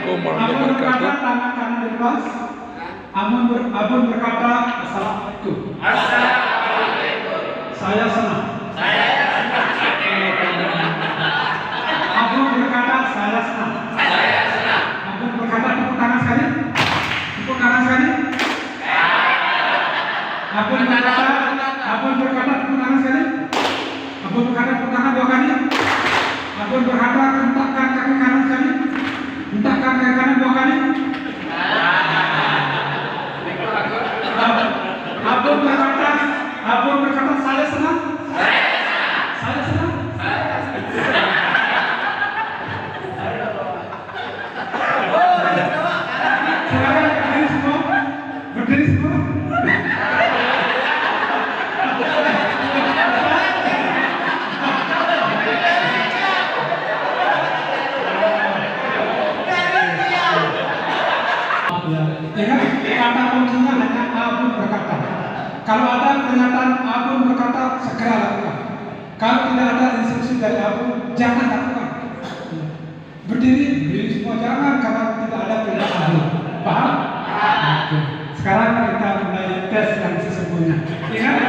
Assalamualaikum warahmatullahi wabarakatuh. Tangan kanan dilepas. Abun berkata Assalamualaikum. Saya senang. Abun berkata saya senang. Abun berkata tepuk tangan sekali. Tepuk tangan sekali. Abun berkata tepuk tangan sekali. Abun berkata tepuk tangan 2 kali. Abun berkata hentakkan kaki kanan sekali. Hentakkan kaki kanan 2 kali. Abun berkata saya senang. Saya senang. Silakan berdiri semua. Berdiri semua. Ingat, kata kuncinya hanya abun berkata. Kalau ada pernyataan abun berkata, segera lakukan. Kalau tidak ada instruksi dari abun, jangan lakukan. Berdiri semua, jangan karena tidak ada perintah abun. Paham? Oke. Sekarang kita mulai tes yang sesungguhnya. Ingat,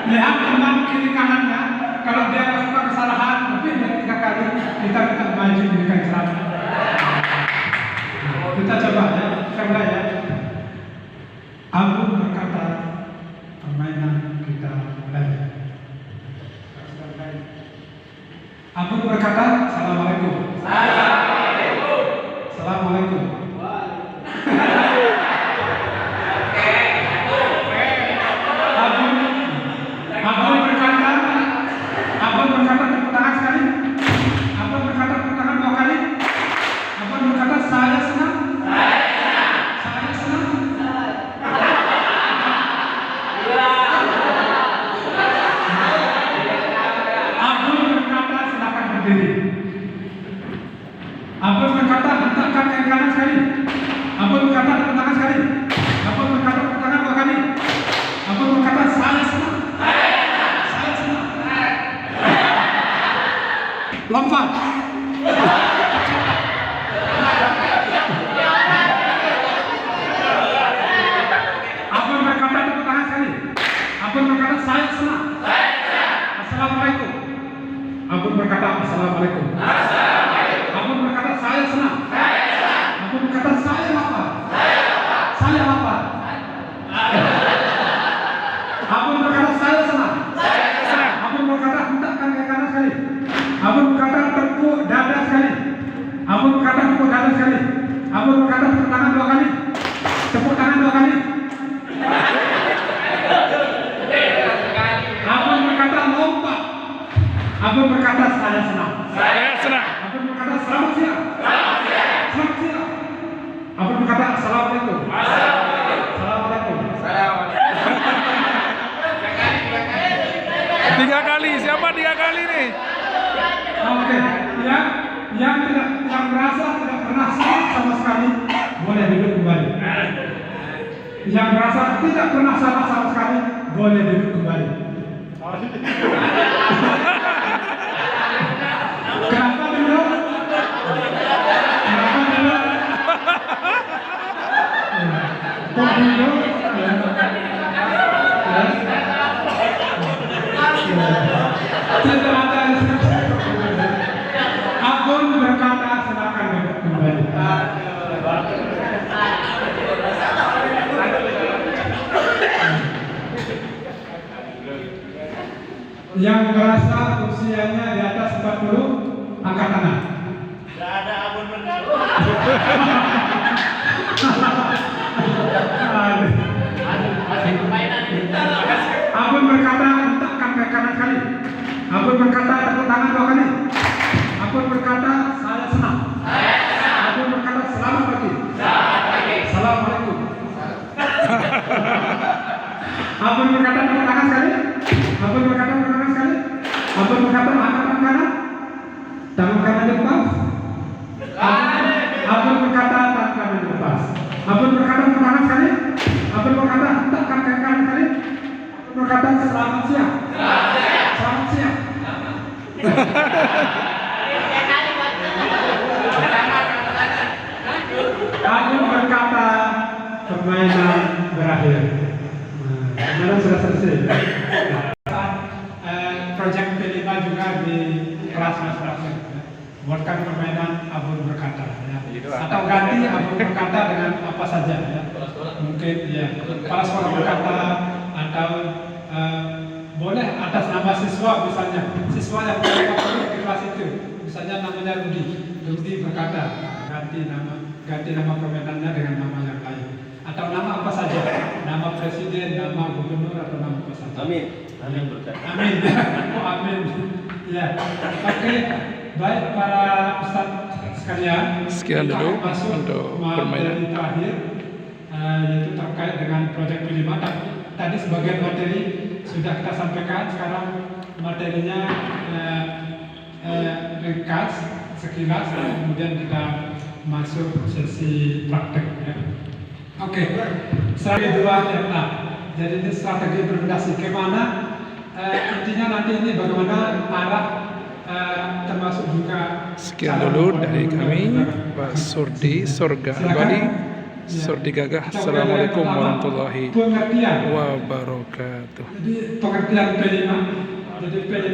lihat teman kiri kanannya. Kalau dia melakukan kesalahan lebih dari 3 kali, kita minta maju memberikan ceramah. Kita coba ya, kita mulai ya. Abun berkata, permainan kita mulai. Abun berkata, Assalamualaikum. Assalamualaikum. Abun berkata tepuk tangan sekali. Abun berkata tepuk tangan 2 kali. Abun berkata saya senang. Saya senang. Abun berkata silakan berdiri. Abun berkata hentakkan kaki kanan sekali. Abun berkata tepuk tangan sekali. Abun berkata tepuk tangan 2 kali. Abun berkata saya senang. Saya senang. Lompat. Abun berkata tepuk tangan sekali. Abun berkata saya senang. Assalamualaikum. Abun berkata Assalamualaikum. Abun berkata saya senang. Abun berkata saya lapar. Saya lapar. Abun berkata saya senang. Abun berkata hentakkan kaki kanan sekali. Abun berkata tepuk dada sekali. Abun berkata tepuk dada sekali. Abun berkata tepuk tangan 2 kali. Tepuk tangan 2 kali. Abun berkata lompat. Abun berkata saya senang. Saya senang. Abun berkata selamat siang. Selamat siang. Abun berkata Assalamualaikum. Assalamualaikum. 3 kali. Siapa 3 kali nih? Oke, yang merasa tidak pernah sakit sama sekali boleh duduk kembali. Yang merasa tidak pernah salah sama sekali boleh duduk kembali. Kenapa duduk? Kenapa duduk? Kok duduk? Tidak ada instruksi. Abun berkata silakan duduk kembali. Yang merasa usianya di atas 40 angkat tangan. Tidak ada abun berkata. Abun berkata hentakkan kaki kanan sekali. Abun berkata tepuk tangan 2 kali. Abun berkata saya senang. Abun berkata selamat pagi. Assalamualaikum. Abun berkata tepuk tangan sekali. Abun berkata tepuk tangan sekali. Abun berkata angkat tangan kanan. Tangan kanan dilepas. Abun berkata tangan kanan dilepas. Abun berkata tepuk tangan sekali. Abun berkata hentakkan kaki kanan sekali. Abun berkata selamat siang. Selamat siang. permainan berakhir. Permainan sudah selesai. Proyek P5 juga di kelas berakhir. Buatkan permainan abun berkata, ya. Atau ganti abun berkata dengan apa saja, ya. Mungkin ya kepala sekolah berkata atau boleh atas nama siswa misalnya, siswa yang berada di kelas itu, misalnya namanya Rudi berkata, ganti nama permainannya dengan nama yang lain, atau nama apa saja, nama presiden, nama gubernur atau nama apa saja. Amin. Amin berkata. Amin. Oh, amin. Ya. Oke. Baik para ustadz sekalian. Sekian dulu masuk untuk materi permainan. terakhir, yaitu terkait dengan proyek P5. Tadi sebagian materi sudah kita sampaikan. Sekarang materinya ringkas sekilas, kemudian kita masuk sesi praktek. Ya. Oke. Strategi 2 jadi ini strategi implementasi kemana? Intinya nanti ini bagaimana arah termasuk juga. Sekian dulu dari kami, Pak Surdi Sorga Bali, Surdi Gagah. Assalamualaikum warahmatullahi wabarakatuh. Jadi pengertian P5. Jadi P5